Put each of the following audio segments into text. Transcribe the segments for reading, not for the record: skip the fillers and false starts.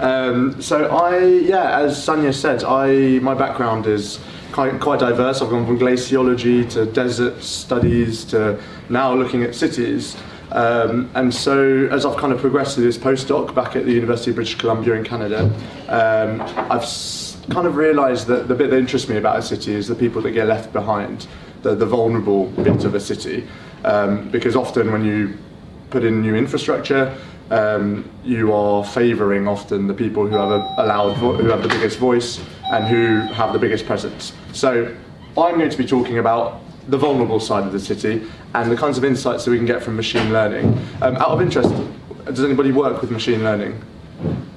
As Sanya said, my background is quite diverse. I've gone from glaciology to desert studies to now looking at cities. And so as I've kind of progressed through this postdoc back at the University of British Columbia in Canada, I've kind of realised that the bit that interests me about a city is the people that get left behind, the vulnerable bit of a city. Because often when you put in new infrastructure, you are favouring often the people who have the biggest voice and who have the biggest presence. So I'm going to be talking about the vulnerable side of the city and the kinds of insights that we can get from machine learning. Out of interest, does anybody work with machine learning?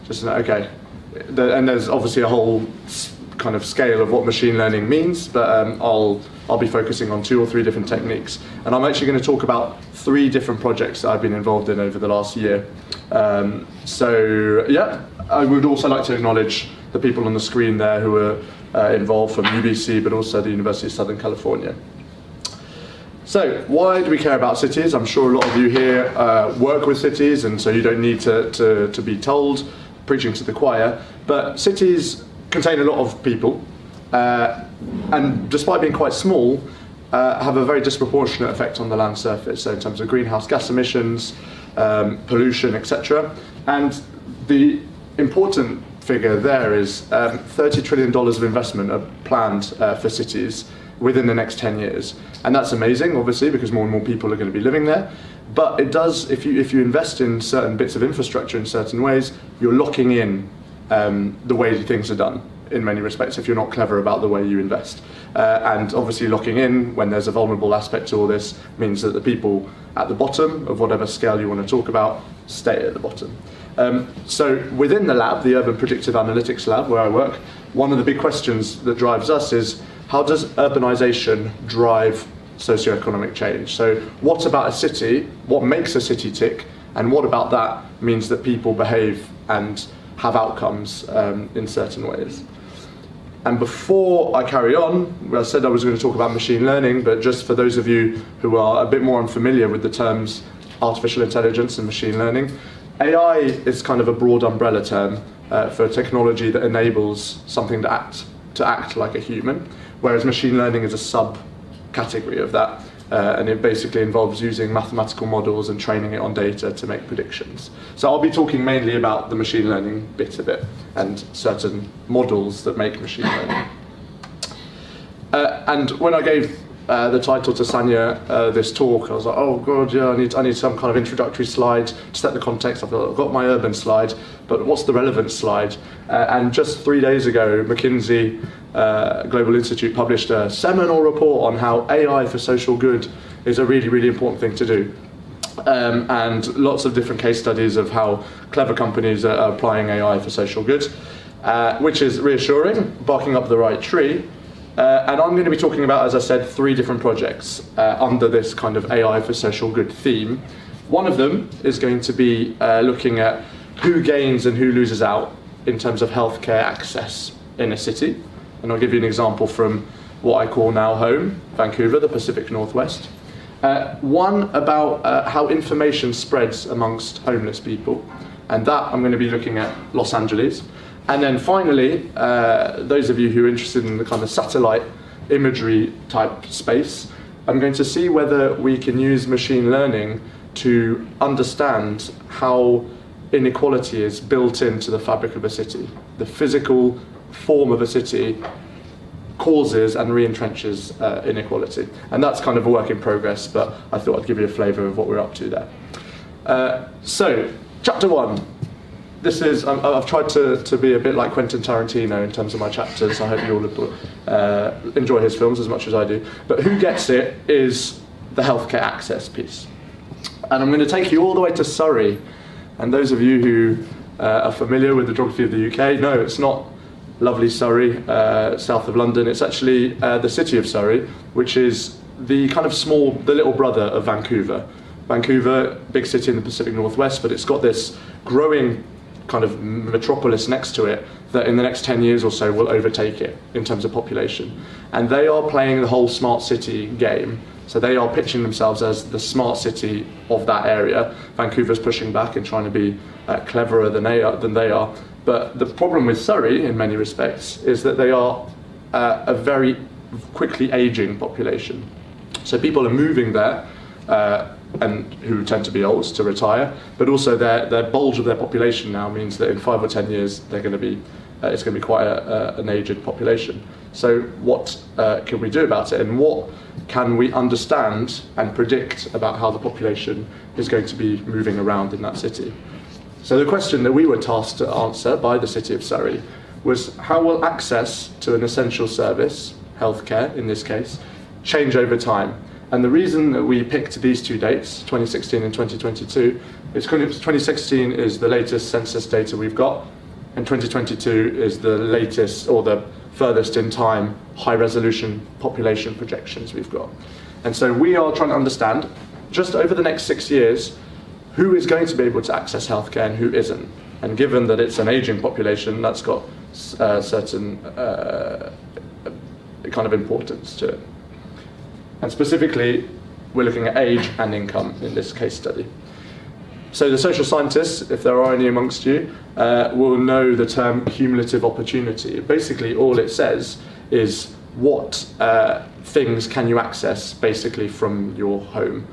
Okay. And there's obviously a whole kind of scale of what machine learning means, but I'll be focusing on 2 or 3 different techniques. And I'm actually going to talk about 3 different projects that I've been involved in over the last year. I would also like to acknowledge the people on the screen there who are involved from UBC, but also the University of Southern California. So, why do we care about cities? I'm sure a lot of you here work with cities, and so you don't need to be told, preaching to the choir. But cities contain a lot of people, and despite being quite small, have a very disproportionate effect on the land surface, so in terms of greenhouse gas emissions, pollution, etc. And the important figure there is $30 trillion of investment are planned for cities within the next 10 years. And that's amazing, obviously, because more and more people are going to be living there. But it does, if you invest in certain bits of infrastructure in certain ways, you're locking in the way things are done in many respects if you're not clever about the way you invest. And obviously locking in when there's a vulnerable aspect to all this means that the people at the bottom of whatever scale you want to talk about stay at the bottom. So within the lab, the Urban Predictive Analytics Lab where I work, one of the big questions that drives us is how does urbanization drive socioeconomic change? So what about a city, what makes a city tick, and what about that means that people behave and have outcomes in certain ways? And before I carry on, I said I was going to talk about machine learning, but just for those of you who are a bit more unfamiliar with the terms artificial intelligence and machine learning, AI is kind of a broad umbrella term for technology that enables something to act like a human, whereas machine learning is a subcategory of that. And it basically involves using mathematical models and training it on data to make predictions. So I'll be talking mainly about the machine learning bit of it and certain models that make machine learning. And when I gave the title to Sanya this talk, I was like, oh god, yeah, I need some kind of introductory slide to set the context. I've got my urban slide, but what's the relevant slide? And just 3 days ago, McKinsey Global Institute published a seminal report on how AI for social good is a really, really important thing to do. And lots of different case studies of how clever companies are applying AI for social good, which is reassuring, barking up the right tree. And I'm going to be talking about, as I said, 3 different projects under this kind of AI for social good theme. One of them is going to be looking at who gains and who loses out in terms of healthcare access in a city. And I'll give you an example from what I call now home, Vancouver, the Pacific Northwest. One about how information spreads amongst homeless people. And that I'm going to be looking at Los Angeles. And then finally, those of you who are interested in the kind of satellite imagery type space, I'm going to see whether we can use machine learning to understand how inequality is built into the fabric of a city. The physical form of a city causes and re-entrenches inequality. And that's kind of a work in progress, but I thought I'd give you a flavour of what we're up to there. So, chapter 1. This is, I've tried to be a bit like Quentin Tarantino in terms of my chapters. I hope you all enjoy his films as much as I do. But who gets it is the healthcare access piece. And I'm going to take you all the way to Surrey. And those of you who are familiar with the geography of the UK, no, it's not lovely Surrey, south of London. It's actually the city of Surrey, which is the kind of the little brother of Vancouver. Vancouver, big city in the Pacific Northwest, but it's got this growing kind of metropolis next to it that in the next 10 years or so will overtake it in terms of population. And they are playing the whole smart city game. So they are pitching themselves as the smart city of that area. Vancouver's pushing back and trying to be cleverer than they are. But the problem with Surrey, in many respects, is that they are a very quickly aging population. So people are moving there, and who tend to be old to retire, but also their bulge of their population now means that in 5 or 10 years they're going to be it's going to be quite an aged population. So what can we do about it, and what can we understand and predict about how the population is going to be moving around in that city? So the question that we were tasked to answer by the City of Surrey was, how will access to an essential service, healthcare in this case, change over time? And the reason that we picked these two dates, 2016 and 2022, is because 2016 is the latest census data we've got, and 2022 is the latest, or the furthest in time, high resolution population projections we've got. And so we are trying to understand, just over the next 6 years, who is going to be able to access healthcare and who isn't. And given that it's an aging population, that's got certain kind of importance to it. And specifically, we're looking at age and income in this case study. So the social scientists, if there are any amongst you, will know the term cumulative opportunity. Basically, all it says is what things can you access basically from your home.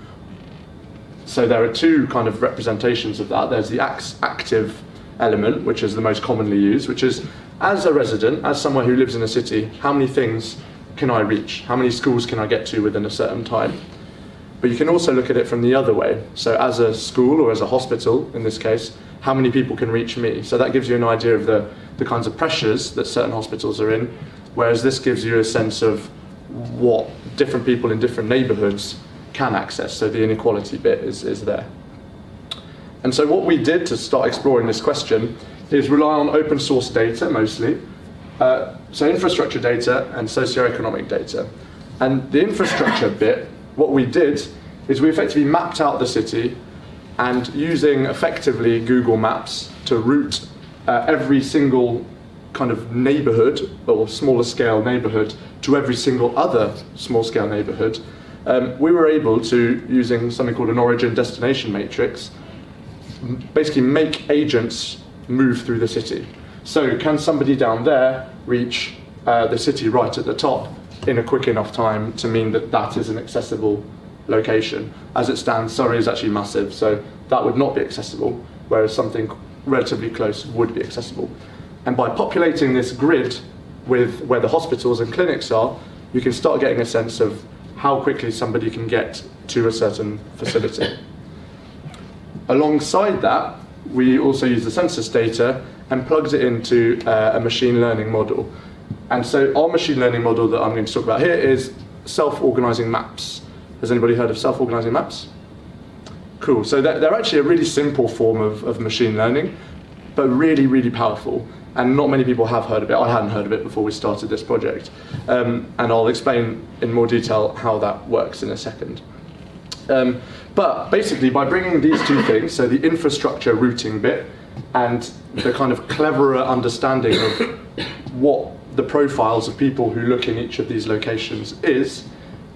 So there are two kind of representations of that. There's the active element, which is the most commonly used, which is, as a resident, as someone who lives in a city, how many things can I reach? How many schools can I get to within a certain time? But you can also look at it from the other way. So as a school, or as a hospital in this case, how many people can reach me? So that gives you an idea of the kinds of pressures that certain hospitals are in, whereas this gives you a sense of what different people in different neighbourhoods can access. So the inequality bit is there. And so what we did to start exploring this question is rely on open source data mostly, so infrastructure data and socioeconomic data. And the infrastructure bit, what we did is we effectively mapped out the city, and using effectively Google Maps to route every single kind of neighbourhood or smaller scale neighbourhood to every single other small scale neighbourhood, we were able to, using something called an origin destination matrix, basically make agents move through the city. So can somebody down there reach the city right at the top in a quick enough time to mean that that is an accessible location? As it stands, Surrey is actually massive, so that would not be accessible, whereas something relatively close would be accessible. And by populating this grid with where the hospitals and clinics are, you can start getting a sense of how quickly somebody can get to a certain facility. Alongside that, we also use the census data and plugged it into a machine learning model. And so our machine learning model that I'm going to talk about here is self-organizing maps. Has anybody heard of self-organizing maps? Cool, so they're actually a really simple form of machine learning, but really, really powerful. And not many people have heard of it. I hadn't heard of it before we started this project. And I'll explain in more detail how that works in a second. But basically, by bringing these two things, so the infrastructure routing bit and the kind of cleverer understanding of what the profiles of people who look in each of these locations is,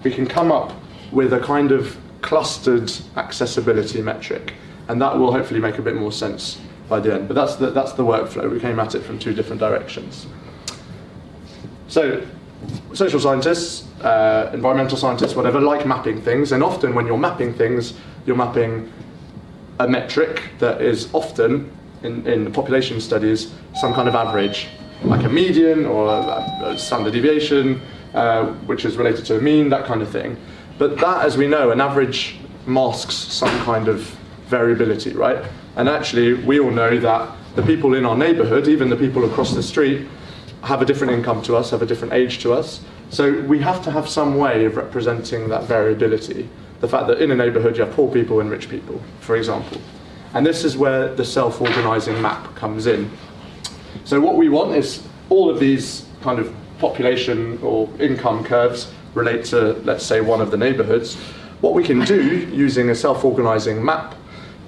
we can come up with a kind of clustered accessibility metric. And that will hopefully make a bit more sense by the end. But that's the workflow. We came at it from two different directions. So social scientists, environmental scientists, whatever, like mapping things. And often when you're mapping things, you're mapping a metric that is often, in population studies, some kind of average, like a median or a standard deviation, which is related to a mean, that kind of thing. But that, as we know, an average masks some kind of variability, right? And actually, we all know that the people in our neighbourhood, even the people across the street, have a different income to us, have a different age to us. So we have to have some way of representing that variability. The fact that in a neighbourhood you have poor people and rich people, for example. And this is where the self-organising map comes in. So what we want is all of these kind of population or income curves relate to, let's say, one of the neighbourhoods. What we can do using a self-organising map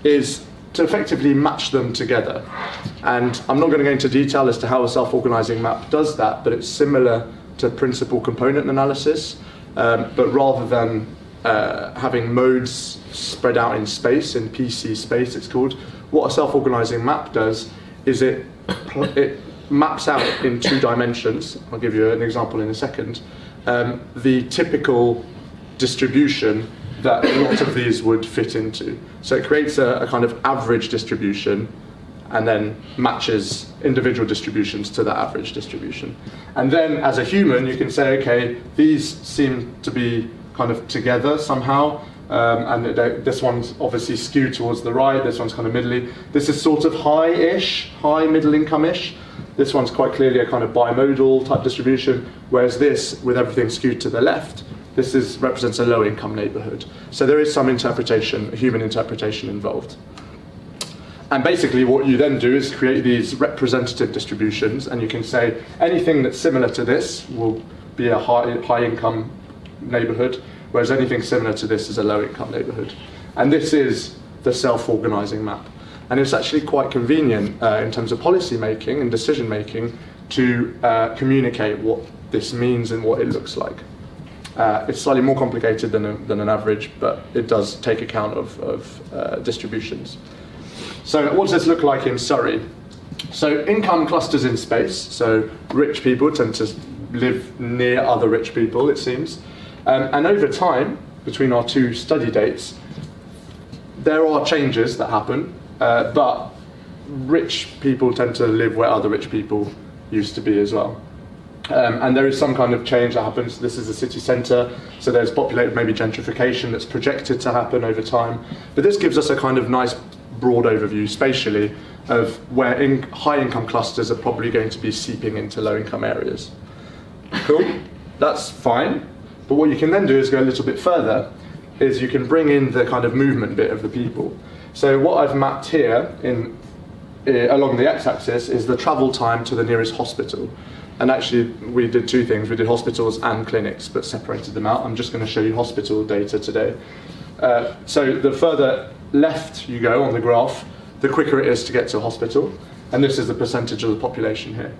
is to effectively match them together. And I'm not going to go into detail as to how a self-organising map does that, but it's similar to principal component analysis, but rather than having modes spread out in space, in PC space it's called, what a self-organising map does is it it maps out in 2 dimensions. I'll give you an example in a second. The typical distribution that a lot of these would fit into. So it creates a kind of average distribution and then matches individual distributions to that average distribution. And then as a human, you can say, okay, these seem to be kind of together somehow, and this one's obviously skewed towards the right, this one's kind of middly. This is sort of high-ish, high middle income-ish. This one's quite clearly a kind of bimodal type distribution, whereas this, with everything skewed to the left, this represents a low-income neighborhood. So there is some interpretation, human interpretation involved. And basically what you then do is create these representative distributions, and you can say anything that's similar to this will be a high-income neighborhood, whereas anything similar to this is a low-income neighborhood. And this is the self-organizing map. And it's actually quite convenient in terms of policy making and decision making to communicate what this means and what it looks like. It's slightly more complicated than an average, but it does take account of distributions. So what does this look like in Surrey? So income clusters in space, so rich people tend to live near other rich people, it seems. And over time, between our 2 study dates, there are changes that happen, but rich people tend to live where other rich people used to be as well. And there is some kind of change that happens. This is a city centre, so there's populated maybe gentrification that's projected to happen over time. But this gives us a kind of nice broad overview spatially of where high income clusters are probably going to be seeping into low income areas. Cool, that's fine. But what you can then do is go a little bit further, is you can bring in the kind of movement bit of the people. So what I've mapped here along the x-axis is the travel time to the nearest hospital. And actually we did 2 things. We did hospitals and clinics, but separated them out. I'm just going to show you hospital data today. So the further left you go on the graph, the quicker it is to get to a hospital. And this is the percentage of the population here.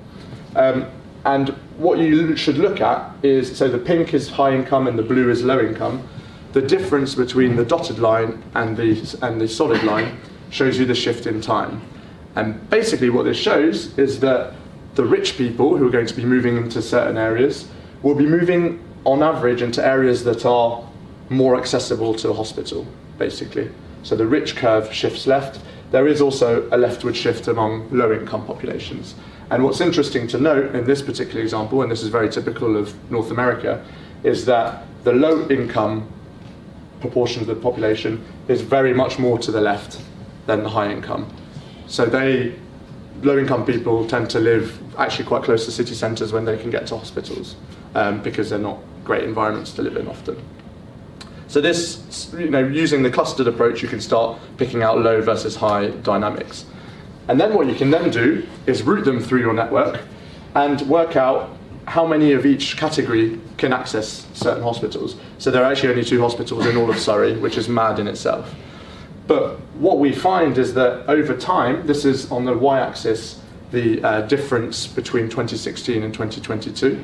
And what you should look at is, so the pink is high income and the blue is low income. The difference between the dotted line and the solid line shows you the shift in time. And basically what this shows is that the rich people who are going to be moving into certain areas will be moving on average into areas that are more accessible to a hospital, basically. So the rich curve shifts left. There is also a leftward shift among low-income populations. And what's interesting to note in this particular example, and this is very typical of North America, is that the low-income proportion of the population is very much more to the left than the high-income. So low-income people tend to live actually quite close to city centres when they can get to hospitals, because they're not great environments to live in often. So this, using the clustered approach, you can start picking out low versus high dynamics. And then what you can then do is route them through your network and work out how many of each category can access certain hospitals. So there are actually only 2 hospitals in all of Surrey, which is mad in itself. But what we find is that over time, this is on the y-axis, the difference between 2016 and 2022.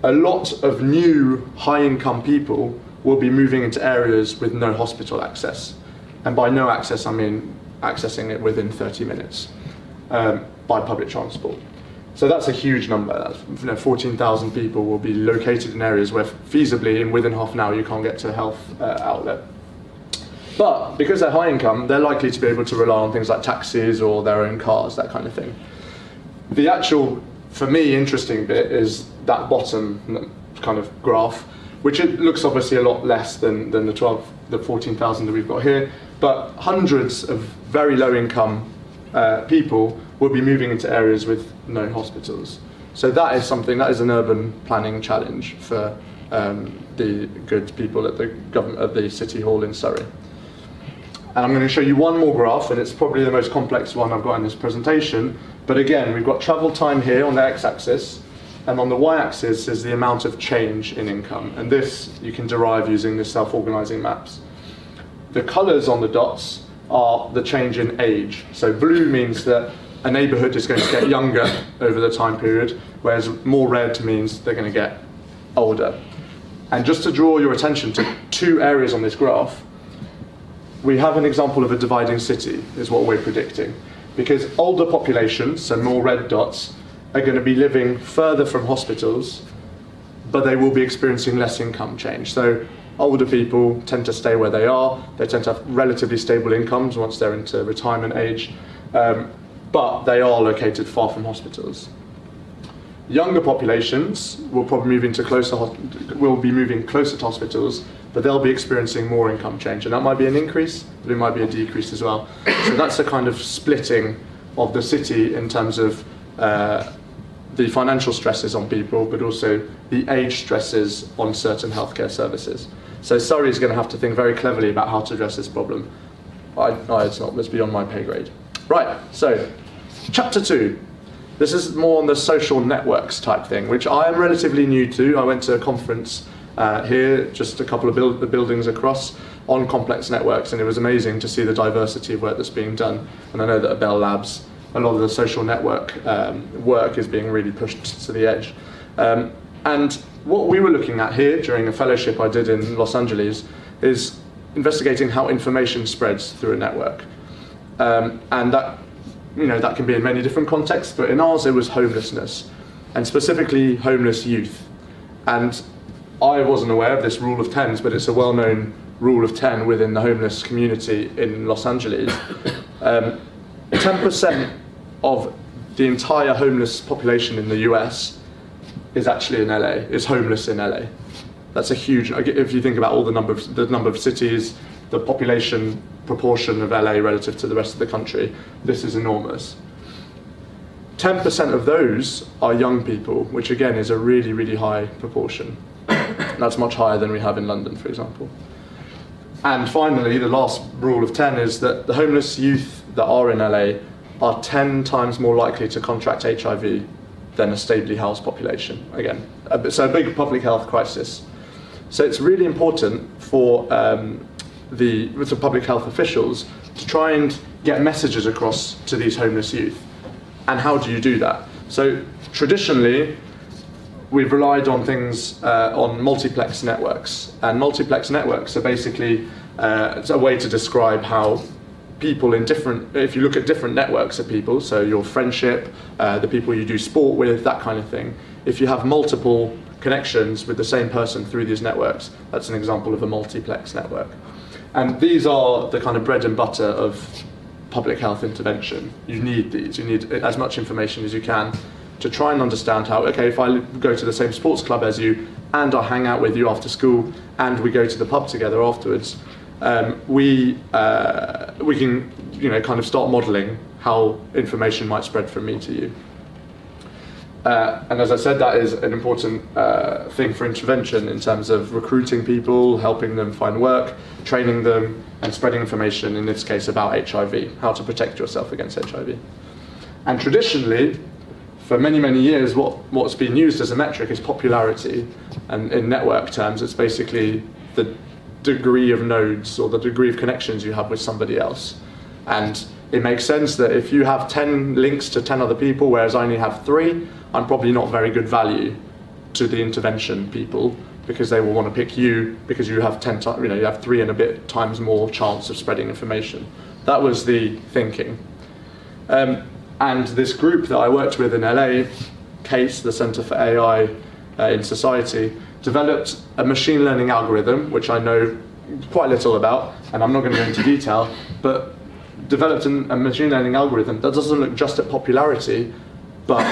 A lot of new high-income people will be moving into areas with no hospital access. And by no access, I mean accessing it within 30 minutes by public transport. So that's a huge number. 14,000 people will be located in areas where feasibly, within half an hour, you can't get to a health outlet. But because they're high income, they're likely to be able to rely on things like taxis or their own cars, that kind of thing. The actual, for me, interesting bit is that bottom kind of graph, which it looks obviously a lot less than the 14,000 that we've got here, but hundreds of very low income people will be moving into areas with no hospitals. So that is something, that is an urban planning challenge for the good people at the City Hall in Surrey. And I'm going to show you one more graph, and it's probably the most complex one I've got in this presentation. But again, we've got travel time here on the x-axis, and on the y-axis is the amount of change in income. And this you can derive using the self-organizing maps. The colors on the dots are the change in age. So blue means that a neighborhood is going to get younger over the time period, whereas more red means they're going to get older. And just to draw your attention to 2 areas on this graph, we have an example of a dividing city, is what we're predicting. because older populations, so more red dots, are going to be living further from hospitals, but they will be experiencing less income change. So older people tend to stay where they are. They tend to have relatively stable incomes once they're into retirement age, but they are located far from hospitals. Younger populations will probably will be moving closer to hospitals, but they'll be experiencing more income change, and that might be an increase, but it might be a decrease as well. So that's a kind of splitting of the city in terms of the financial stresses on people, but also the age stresses on certain healthcare services. So Surrey is going to have to think very cleverly about how to address this problem. It's beyond my pay grade. Right, so chapter 2. This is more on the social networks type thing, which I am relatively new to. I went to a conference here, just a couple of the buildings across, on complex networks, and it was amazing to see the diversity of work that's being done. And I know that at Bell Labs, a lot of the social network work is being really pushed to the edge. And what we were looking at here during a fellowship I did in Los Angeles is investigating how information spreads through a network. And that can be in many different contexts, but in ours it was homelessness, and specifically homeless youth. And I wasn't aware of this rule of tens, but it's a well-known rule of 10 within the homeless community in Los Angeles. 10% of the entire homeless population in the US is actually in LA, is homeless in LA. That's a huge, if you think about all the number of cities, the population proportion of LA relative to the rest of the country, this is enormous. 10% of those are young people, which again is a really, really high proportion. That's much higher than we have in London, for example. And finally, the last rule of 10 is that the homeless youth that are in LA are 10 times more likely to contract HIV than a stably housed population. Again, so a big public health crisis. So it's really important for the public health officials to try and get messages across to these homeless youth. And how do you do that? So traditionally, we've relied on things, on multiplex networks. And multiplex networks are basically it's a way to describe how people in if you look at different networks of people, so your friendship, the people you do sport with, that kind of thing, if you have multiple connections with the same person through these networks, that's an example of a multiplex network. And these are the kind of bread and butter of public health intervention. You need these, you need as much information as you can to try and understand how, okay, if I go to the same sports club as you, and I hang out with you after school, and we go to the pub together afterwards, we can, kind of start modelling how information might spread from me to you. And as I said, that is an important thing for intervention in terms of recruiting people, helping them find work, training them, and spreading information, in this case about HIV, how to protect yourself against HIV. And traditionally, for many, many years, what's been used as a metric is popularity. And in network terms, it's basically the degree of nodes or the degree of connections you have with somebody else. And it makes sense that if you have 10 links to 10 other people, whereas I only have 3, I'm probably not very good value to the intervention people, because they will want to pick you because you have 10 times, you have 3 and a bit times more chance of spreading information. That was the thinking. And this group that I worked with in LA, CASE, the Center for AI in Society, developed a machine learning algorithm, which I know quite little about, and I'm not going to go into detail, but developed a machine learning algorithm that doesn't look just at popularity, but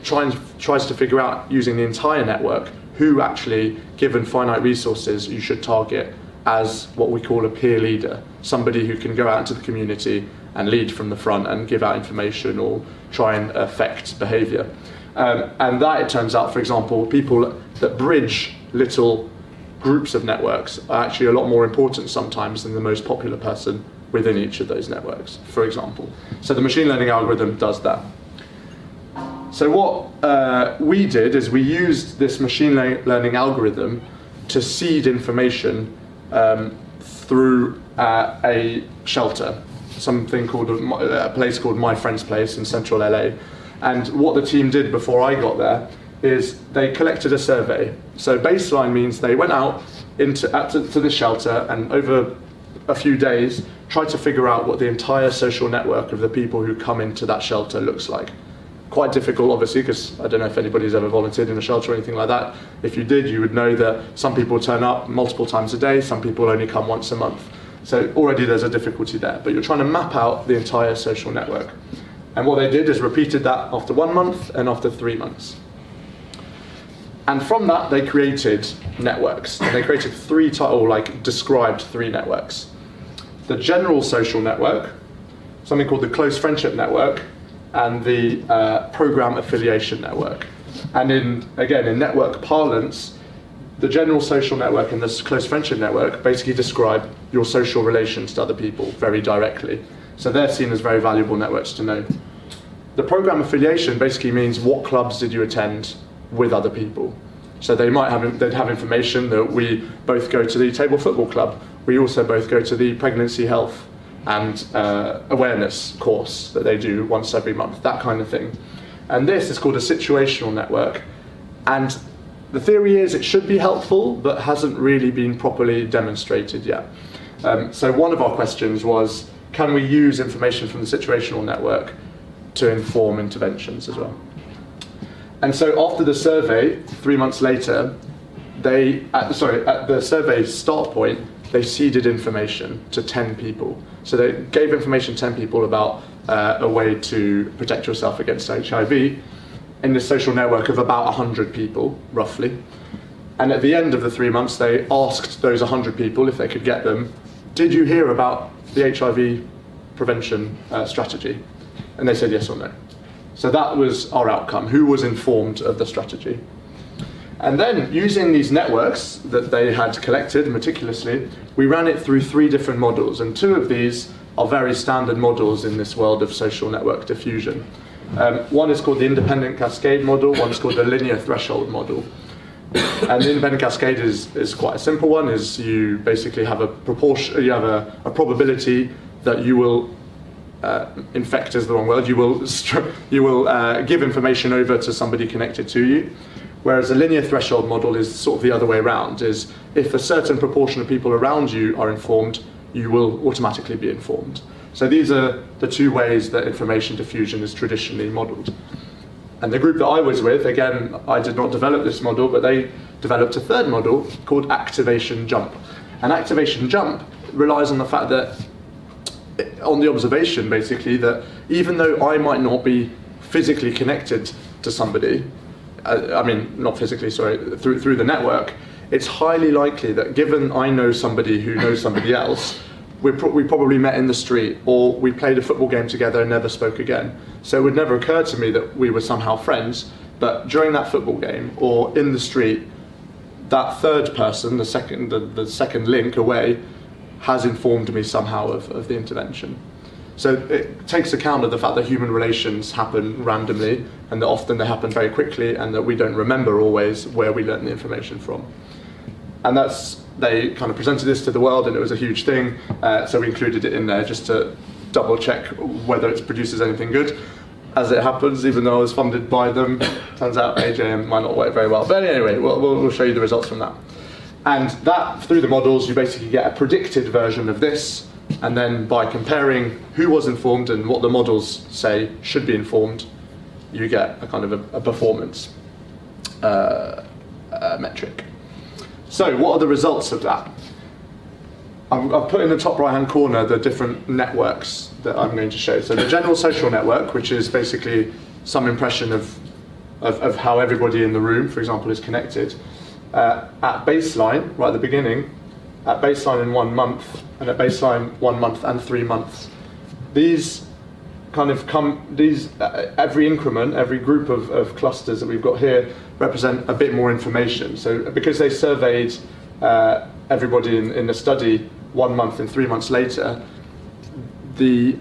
tries to figure out, using the entire network, who actually, given finite resources, you should target as what we call a peer leader, somebody who can go out into the community and lead from the front and give out information or try and affect behaviour. And that, it turns out, for example, people that bridge little groups of networks are actually a lot more important sometimes than the most popular person within each of those networks, for example. So the machine learning algorithm does that. So what we did is we used this machine learning algorithm to seed information through a shelter, something called a place called My Friend's Place in central LA. And what the team did before I got there is they collected a survey. So baseline means they went out to this shelter, and over a few days, try to figure out what the entire social network of the people who come into that shelter looks like. Quite difficult, obviously, because I don't know if anybody's ever volunteered in a shelter or anything like that. If you did, you would know that some people turn up multiple times a day, some people only come once a month. So already there's a difficulty there, but you're trying to map out the entire social network. And what they did is repeated that after 1 month and after 3 months. And from that, they created networks. And they created described three networks. The general social network, something called the close friendship network, and the program affiliation network. And in network parlance, the general social network and the close friendship network basically describe your social relations to other people very directly. So they're seen as very valuable networks to know. The program affiliation basically means what clubs did you attend with other people. So they'd have information that we both go to the table football club. We also both go to the pregnancy health and awareness course that they do once every month, that kind of thing. And this is called a situational network. And the theory is it should be helpful, but hasn't really been properly demonstrated yet. So one of our questions was, can we use information from the situational network to inform interventions as well? And so after the survey, 3 months later, at the survey start point, they seeded information to 10 people. So they gave information to 10 people about a way to protect yourself against HIV in the social network of about 100 people, roughly. And at the end of the 3 months, they asked those 100 people, if they could get them, did you hear about the HIV prevention strategy? And they said yes or no. So that was our outcome, who was informed of the strategy. And then, using these networks that they had collected meticulously, we ran it through 3 different models, and 2 of these are very standard models in this world of social network diffusion. One is called the independent cascade model, one is called the linear threshold model. And the independent cascade is quite a simple one, is you basically have a probability that you will infect is the wrong word, you will give information over to somebody connected to you. Whereas a linear threshold model is sort of the other way around, is if a certain proportion of people around you are informed, you will automatically be informed. So these are the 2 ways that information diffusion is traditionally modeled. And the group that I was with, again, I did not develop this model, but they developed a 3rd model called activation jump. And activation jump relies on the fact that, on the observation basically, that even though I might not be physically connected to somebody, not physically, sorry, through the network, it's highly likely that given I know somebody who knows somebody else, we probably met in the street, or we played a football game together and never spoke again. So it would never occur to me that we were somehow friends, but during that football game or in the street, that 3rd person, the second link away, has informed me somehow of the intervention. So it takes account of the fact that human relations happen randomly, and that often they happen very quickly, and that we don't remember always where we learned the information from. And they kind of presented this to the world, and it was a huge thing, so we included it in there just to double check whether it produces anything good. As it happens, even though I was funded by them, turns out AJM might not work very well. But anyway, we'll show you the results from that. And that, through the models, you basically get a predicted version of this, and then by comparing who was informed and what the models say should be informed, you get a kind of a performance metric. So what are the results of that? I've put in the top right-hand corner the different networks that I'm going to show. So the general social network, which is basically some impression of how everybody in the room, for example, is connected. At baseline, right at the beginning, at baseline in 1 month, and at baseline 1 month and 3 months. These kind of every increment, every group of clusters that we've got here represent a bit more information. So because they surveyed everybody in the study 1 month and 3 months later, the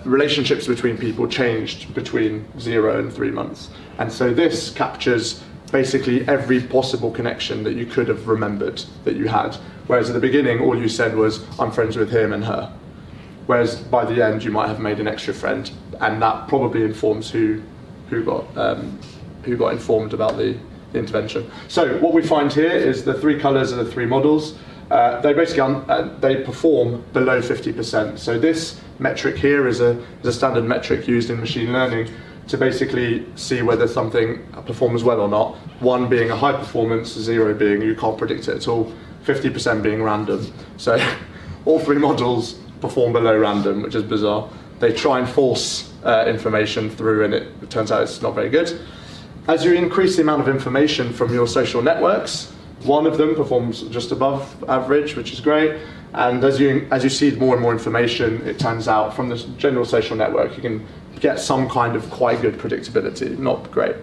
relationships between people changed between 0 and 3 months. And so this captures basically every possible connection that you could have remembered that you had. Whereas at the beginning, all you said was, I'm friends with him and her. Whereas by the end, you might have made an extra friend, and that probably informs who got informed about the intervention. So what we find here is the 3 colours are the 3 models. they basically they perform below 50%. So this metric here is a standard metric used in machine learning to basically see whether something performs well or not. 1 being a high performance, 0 being you can't predict it at all, 50% being random. So all 3 models perform below random, which is bizarre. They try and force information through, and it turns out it's not very good. As you increase the amount of information from your social networks, 1 of them performs just above average, which is great. And as you seed more and more information, it turns out from the general social network, you can get some kind of quite good predictability, not great.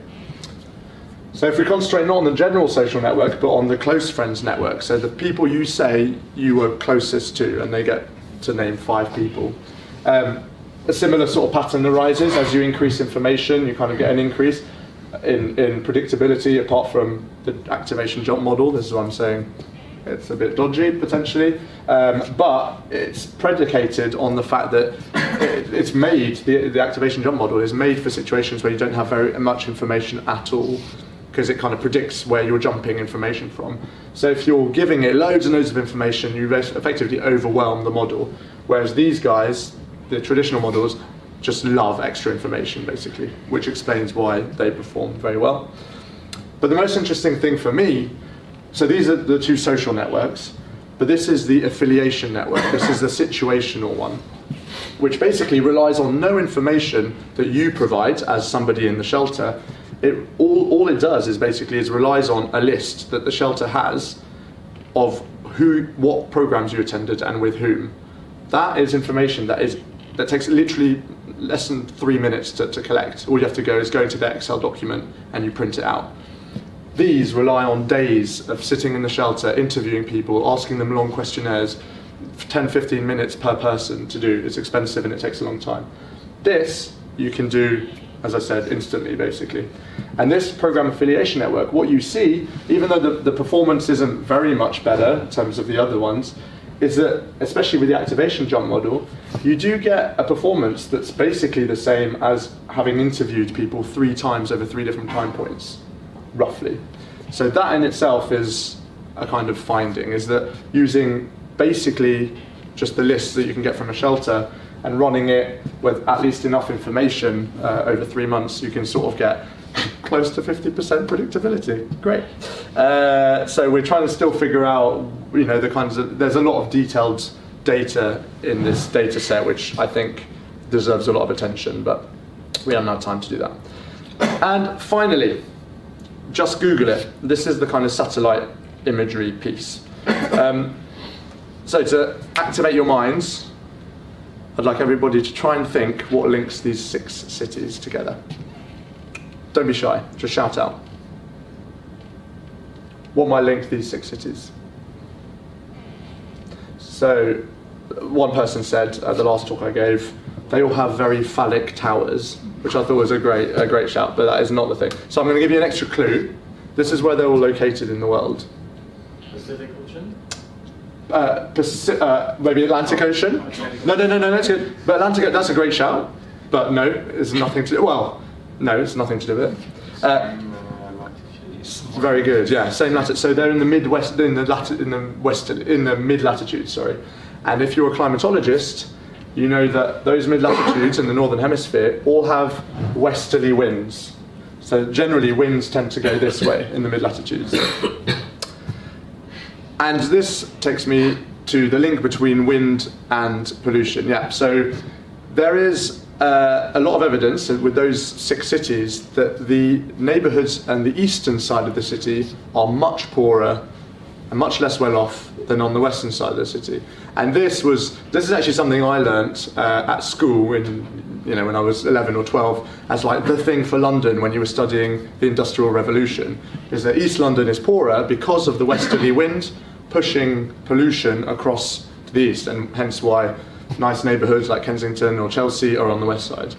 So if we concentrate not on the general social network, but on the close friends network, so the people you say you were closest to, and they get to name 5 people. A similar sort of pattern arises. As you increase information, you kind of get an increase in predictability, apart from the activation jump model. This is what I'm saying. It's a bit dodgy, potentially, but it's predicated on the fact that it's made, the activation jump model is made for situations where you don't have very much information at all, because it kind of predicts where you're jumping information from. So if you're giving it loads and loads of information, you effectively overwhelm the model, whereas these guys, the traditional models, just love extra information, basically, which explains why they perform very well. But the most interesting thing for me, so these are the 2 social networks, but this is the affiliation network. This is the situational one, which basically relies on no information that you provide as somebody in the shelter. All it does is basically relies on a list that the shelter has of what programs you attended and with whom. That is information that takes literally less than 3 minutes to collect. All you have to go is go into the Excel document and you print it out. These rely on days of sitting in the shelter, interviewing people, asking them long questionnaires, 10, 15 minutes per person to do. It's expensive and it takes a long time. This you can do, as I said, instantly, basically. And this program affiliation network, what you see, even though the performance isn't very much better in terms of the other ones, is that, especially with the activation jump model, you do get a performance that's basically the same as having interviewed people 3 times over 3 different time points, roughly. So that in itself is a kind of finding, is that using basically just the lists that you can get from a shelter and running it with at least enough information over 3 months, you can sort of get close to 50% predictability. Great. So we're trying to still figure out, the kinds of, there's a lot of detailed data in this data set, which I think deserves a lot of attention, but we haven't had time to do that. And finally, just Google it. This is the kind of satellite imagery piece. So to activate your minds, I'd like everybody to try and think what links these 6 cities together. Don't be shy, just shout out. What might link these 6 cities? So, one person said at the last talk I gave, they all have very phallic towers, which I thought was a great shout, but that is not the thing. So I'm going to give you an extra clue. This is where they're all located in the world. Pacific Ocean? Maybe Atlantic Ocean? No, that's good. But Atlantic, that's a great shout, but no, it's nothing to do, well, no, it's nothing to do with it. Very good, yeah, same latitude. So they're in the Midwest, in the mid-latitude, sorry. And if you're a climatologist, you know that those mid-latitudes in the northern hemisphere all have westerly winds. So generally winds tend to go this way in the mid-latitudes. And this takes me to the link between wind and pollution. Yeah, so there is a lot of evidence with those 6 cities that the neighbourhoods and the eastern side of the city are much poorer and much less well off than on the western side of the city. And this is actually something I learnt at school when I was 11 or 12 as like the thing for London when you were studying the Industrial Revolution, is that East London is poorer because of the westerly wind pushing pollution across to the east, and hence why nice neighbourhoods like Kensington or Chelsea are on the west side.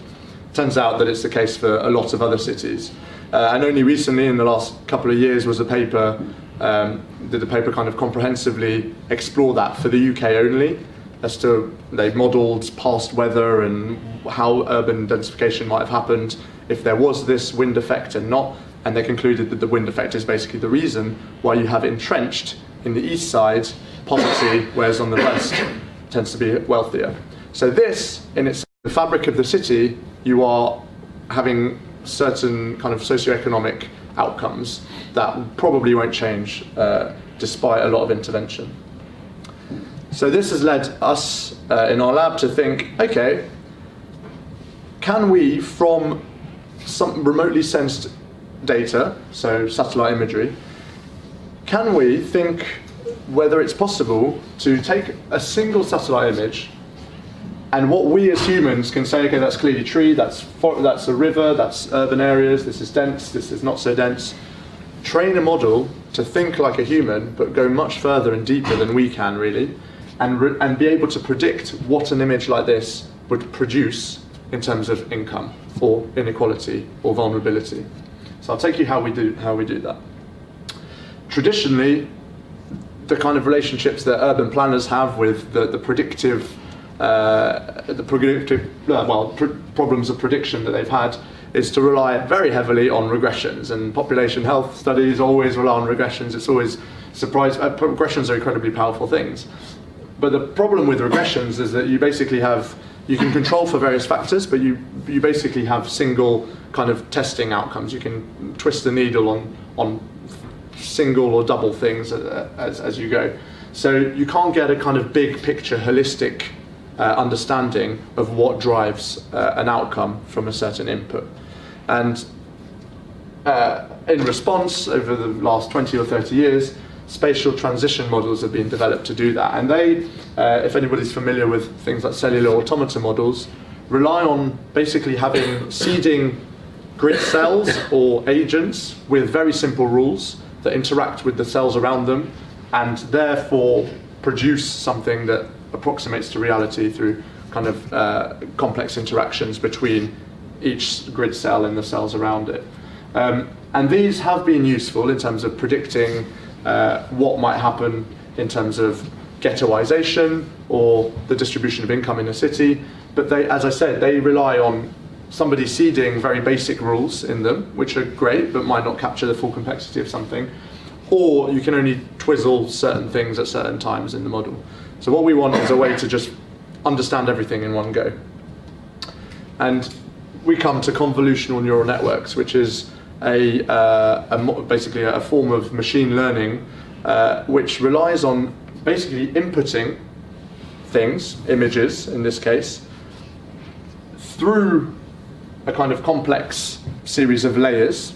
Turns out that it's the case for a lot of other cities. And only recently, in the last couple of years, did the paper kind of comprehensively explore that for the UK only, as to they modelled past weather and how urban densification might have happened if there was this wind effect and not, and they concluded that the wind effect is basically the reason why you have entrenched in the east side, poverty, whereas on the west tends to be wealthier. So this, in its the fabric of the city, you are having certain kind of socioeconomic outcomes that probably won't change despite a lot of intervention. So this has led us in our lab to think, okay, can we, from some remotely sensed data, so satellite imagery, can we think whether it's possible to take a single satellite image and what we as humans can say, okay, that's clearly tree, that's a river, that's urban areas, this is dense, this is not so dense. Train a model to think like a human, but go much further and deeper than we can really, and be able to predict what an image like this would produce in terms of income, or inequality, or vulnerability. So I'll take you how we do that. Traditionally, the kind of relationships that urban planners have with the predictive problems of prediction that they've had is to rely very heavily on regressions, and population health studies always rely on regressions. It's always surprised. Regressions are incredibly powerful things, but the problem with regressions is that you basically you can control for various factors, but you basically have single kind of testing outcomes. You can twist the needle on single or double things as you go. So you can't get a kind of big picture, holistic understanding of what drives an outcome from a certain input. And in response, over the last 20 or 30 years, spatial transition models have been developed to do that. And they, if anybody's familiar with things like cellular automata models, rely on basically having seeding grid cells or agents with very simple rules that interact with the cells around them and therefore produce something that approximates to reality through kind of complex interactions between each grid cell and the cells around it. And these have been useful in terms of predicting what might happen in terms of ghettoization or the distribution of income in a city. But they, as I said, they rely on somebody seeding very basic rules in them, which are great, but might not capture the full complexity of something. Or you can only twizzle certain things at certain times in the model. So what we want is a way to just understand everything in one go. And we come to convolutional neural networks, which is basically a form of machine learning which relies on basically inputting things, images in this case, through a kind of complex series of layers.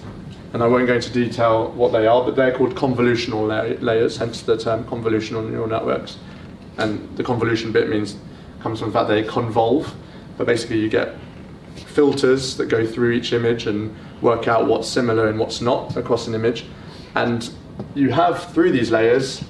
And I won't go into detail what they are, but they're called convolutional layers, hence the term convolutional neural networks. And the convolution bit comes from the fact they convolve, but basically you get filters that go through each image and work out what's similar and what's not across an image. And you have, through these layers,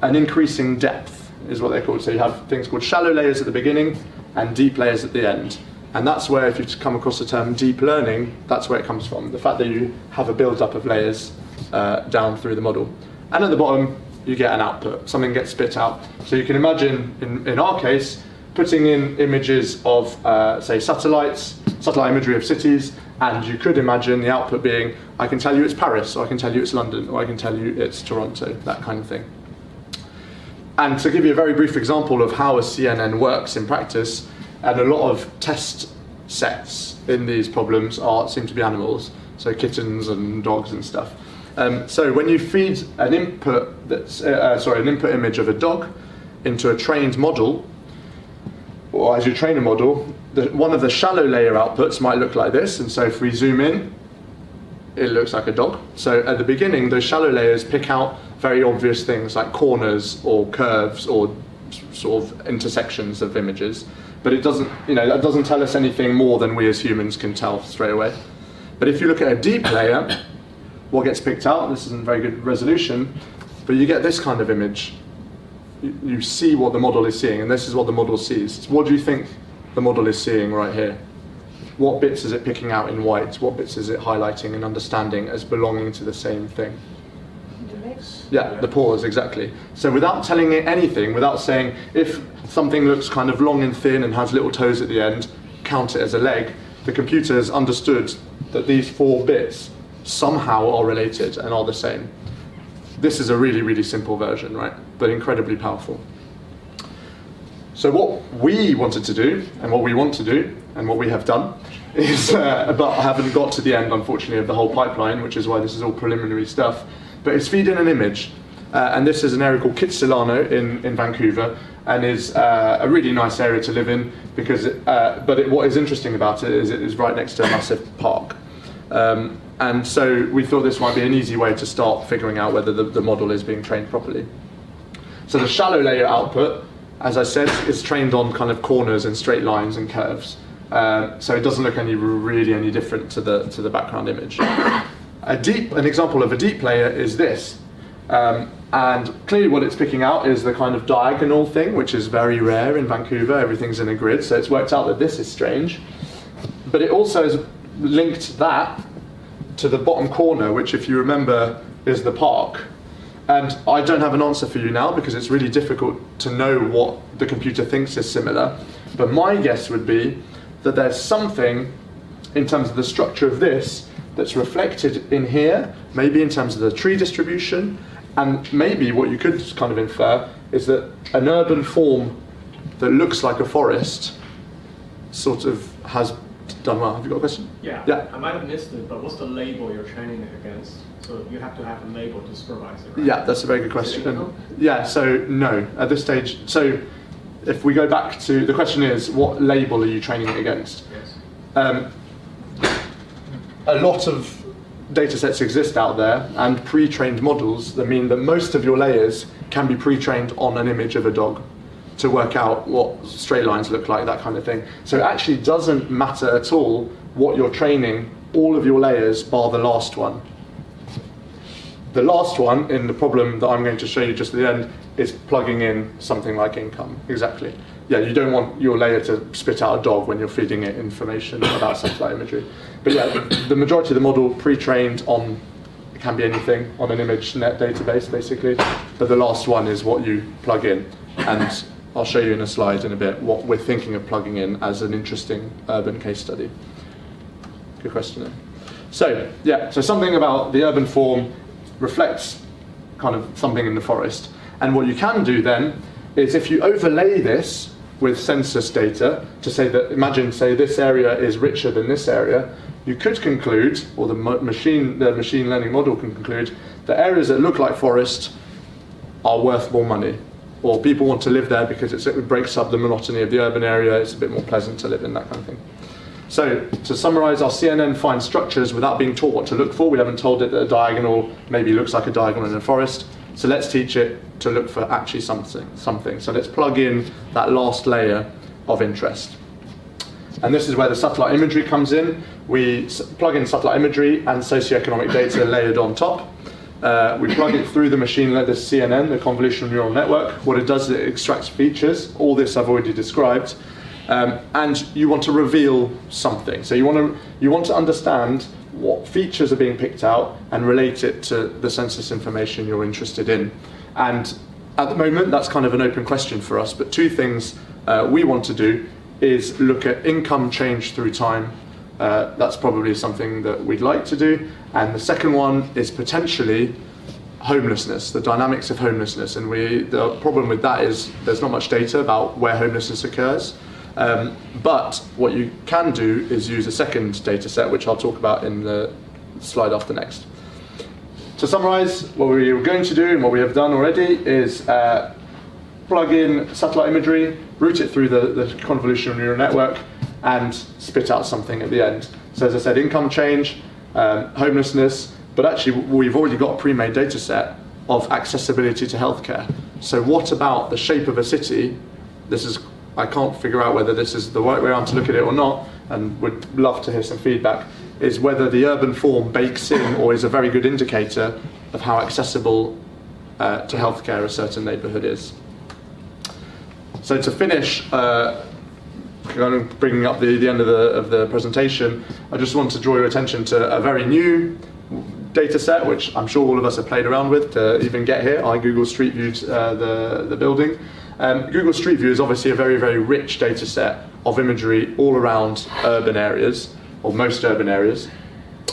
an increasing depth, is what they're called. So you have things called shallow layers at the beginning and deep layers at the end. And that's where, if you come across the term deep learning, that's where it comes from. The fact that you have a build-up of layers down through the model. And at the bottom, you get an output. Something gets spit out. So you can imagine, in our case, putting in images of, say, satellite imagery of cities, and you could imagine the output being, I can tell you it's Paris, or I can tell you it's London, or I can tell you it's Toronto, that kind of thing. And to give you a very brief example of how a CNN works in practice, and a lot of test sets in these problems seem to be animals, so kittens and dogs and stuff. So when you feed an input an input image of a dog into a trained model, or as you train a model, one of the shallow layer outputs might look like this. And so if we zoom in, it looks like a dog. So at the beginning, those shallow layers pick out very obvious things like corners or curves or sort of intersections of images. But it doesn't, that doesn't tell us anything more than we as humans can tell straight away. But if you look at a deep layer, what gets picked out, this isn't very good resolution, but you get this kind of image. You see what the model is seeing, and this is what the model sees. What do you think the model is seeing right here? What bits is it picking out in white? What bits is it highlighting and understanding as belonging to the same thing? The legs? Yeah, the paws, exactly. So without telling it anything, without saying, if something looks kind of long and thin and has little toes at the end, count it as a leg, the computer has understood that these 4 bits somehow are related and are the same. this is a really, really simple version, right? But incredibly powerful. So what we wanted to do, and what we want to do, and what we have done, is, but I haven't got to the end, unfortunately, of the whole pipeline, which is why this is all preliminary stuff, but it's feed in an image. And this is an area called Kitsilano in Vancouver, and is a really nice area to live in, because what is interesting about it is right next to a massive park. And so we thought this might be an easy way to start figuring out whether the model is being trained properly. So the shallow layer output, as I said, is trained on kind of corners and straight lines and curves. So it doesn't look really any different to the background image. An example of a deep layer is this. And clearly what it's picking out is the kind of diagonal thing, which is very rare in Vancouver. Everything's in a grid, so it's worked out that this is strange. But it also has linked that to the bottom corner, which, if you remember, is the park. And I don't have an answer for you now, because it's really difficult to know what the computer thinks is similar. But my guess would be that there's something in terms of the structure of this that's reflected in here, maybe in terms of the tree distribution, and maybe what you could kind of infer is that an urban form that looks like a forest sort of has done well. Have you got a question? Yeah. I might have missed it, but what's the label you're training it against? So you have to have a label to supervise it, right? Yeah, that's a very good question. Yeah, so no, at this stage, so if we go back to, the question is, what label are you training it against? Yes. A lot of data sets exist out there, and pre-trained models that mean that most of your layers can be pre-trained on an image of a dog to work out what straight lines look like, that kind of thing. So it actually doesn't matter at all what you're training all of your layers bar the last one. The last one, in the problem that I'm going to show you just at the end, is plugging in something like income. Exactly. Yeah, you don't want your layer to spit out a dog when you're feeding it information about satellite imagery. But yeah, the majority of the model pre-trained on, it can be anything, on an ImageNet database basically, but the last one is what you plug in. And I'll show you in a slide in a bit what we're thinking of plugging in as an interesting urban case study. Good question. So yeah, so something about the urban form reflects kind of something in the forest. And what you can do then is, if you overlay this with census data to say that, imagine, say this area is richer than this area, you could conclude, or the machine learning model can conclude, that areas that look like forest are worth more money, or people want to live there because it breaks up the monotony of the urban area, it's a bit more pleasant to live in, that kind of thing. So, to summarize, our CNN finds structures without being taught what to look for. We haven't told it that a diagonal maybe looks like a diagonal in a forest. So let's teach it to look for actually something. So let's plug in that last layer of interest. And this is where the satellite imagery comes in. We plug in satellite imagery and socioeconomic data layered on top. We plug it through the machine learning, the CNN, the convolutional neural network. What it does is it extracts features. All this I've already described. And you want to reveal something. So you want to understand what features are being picked out and relate it to the census information you're interested in. And at the moment, that's kind of an open question for us, but two things we want to do is look at income change through time. That's probably something that we'd like to do. And the second one is potentially homelessness, the dynamics of homelessness. And the problem with that is there's not much data about where homelessness occurs. But what you can do is use a second data set, which I'll talk about in the slide after next. To summarize, what we were going to do and what we have done already is plug in satellite imagery, route it through the convolutional neural network, and spit out something at the end. So as I said, income change, homelessness, but actually we've already got a pre-made data set of accessibility to healthcare. So what about the shape of a city? I can't figure out whether this is the right way around to look at it or not, and would love to hear some feedback, is whether the urban form bakes in or is a very good indicator of how accessible to healthcare a certain neighbourhood is. So to finish, bringing up the end of the presentation, I just want to draw your attention to a very new data set, which I'm sure all of us have played around with to even get here. I Google Street Viewed the building. Google Street View is obviously a very, very rich data set of imagery all around urban areas, or most urban areas.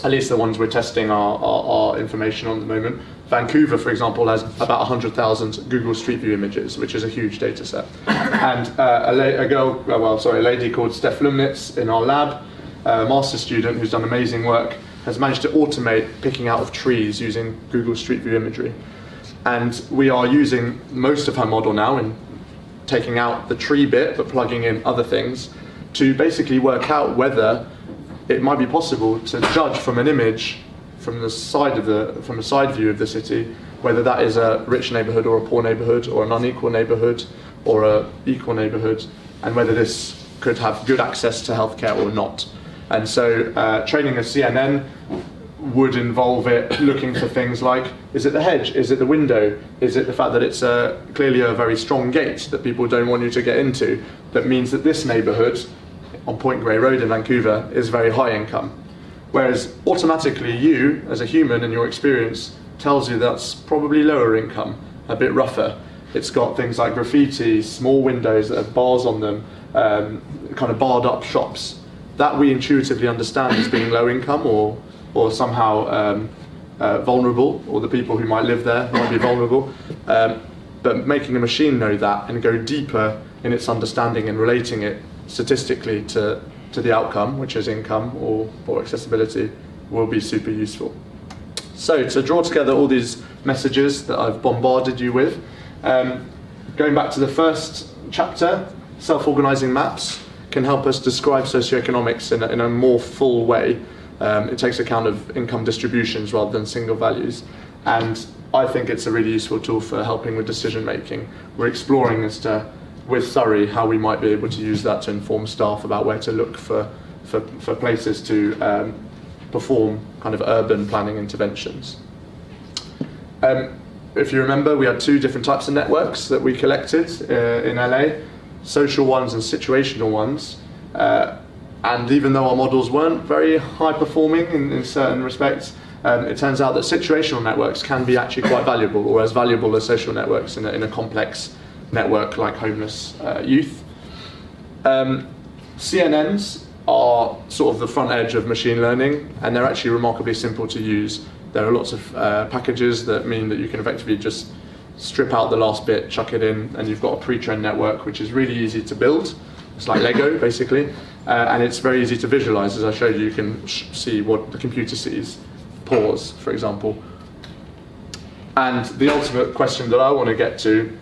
At least the ones we're testing our information on at the moment. Vancouver, for example, has about 100,000 Google Street View images, which is a huge data set. And a lady called Steph Lumnitz in our lab, a master's student who's done amazing work, has managed to automate picking out of trees using Google Street View imagery. And we are using most of her model now in taking out the tree bit, but plugging in other things to basically work out whether it might be possible to judge from an image from the side view of the city, whether that is a rich neighborhood or a poor neighborhood or an unequal neighborhood or a equal neighborhood, and whether this could have good access to healthcare or not. And so training a CNN would involve it looking for things like, is it the hedge? Is it the window? Is it the fact that it's clearly a very strong gate that people don't want you to get into, that means that this neighborhood on Point Grey Road in Vancouver is very high income? Whereas automatically you, as a human, and your experience tells you that's probably lower income, a bit rougher. It's got things like graffiti, small windows that have bars on them, kind of barred up shops. That we intuitively understand as being low income or somehow vulnerable, or the people who might live there might be vulnerable. But making a machine know that and go deeper in its understanding and relating it statistically to the outcome, which is income or accessibility, will be super useful. So to draw together all these messages that I've bombarded you with, going back to the first chapter, self-organizing maps can help us describe socioeconomics in a more full way. It takes account of income distributions rather than single values. And I think it's a really useful tool for helping with decision making. We're exploring as to, with Surrey, how we might be able to use that to inform staff about where to look for places to perform kind of urban planning interventions. If you remember, we had two different types of networks that we collected in LA, social ones and situational ones. And even though our models weren't very high performing in certain respects, it turns out that situational networks can be actually quite valuable, or as valuable as social networks in a complex network like homeless youth. CNNs are sort of the front edge of machine learning, and they're actually remarkably simple to use. There are lots of packages that mean that you can effectively just strip out the last bit, chuck it in, and you've got a pre-trained network, which is really easy to build. It's like Lego, basically, and it's very easy to visualize. As I showed you, you can see what the computer sees. Pause, for example. And the ultimate question that I want to get to,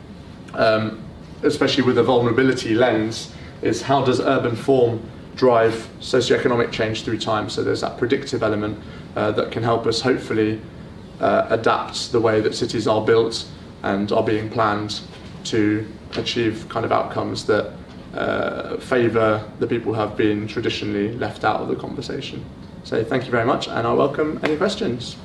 especially with a vulnerability lens, is how does urban form drive socioeconomic change through time? So there's that predictive element that can help us hopefully adapt the way that cities are built and are being planned to achieve kind of outcomes that favour the people who have been traditionally left out of the conversation. So thank you very much, and I welcome any questions.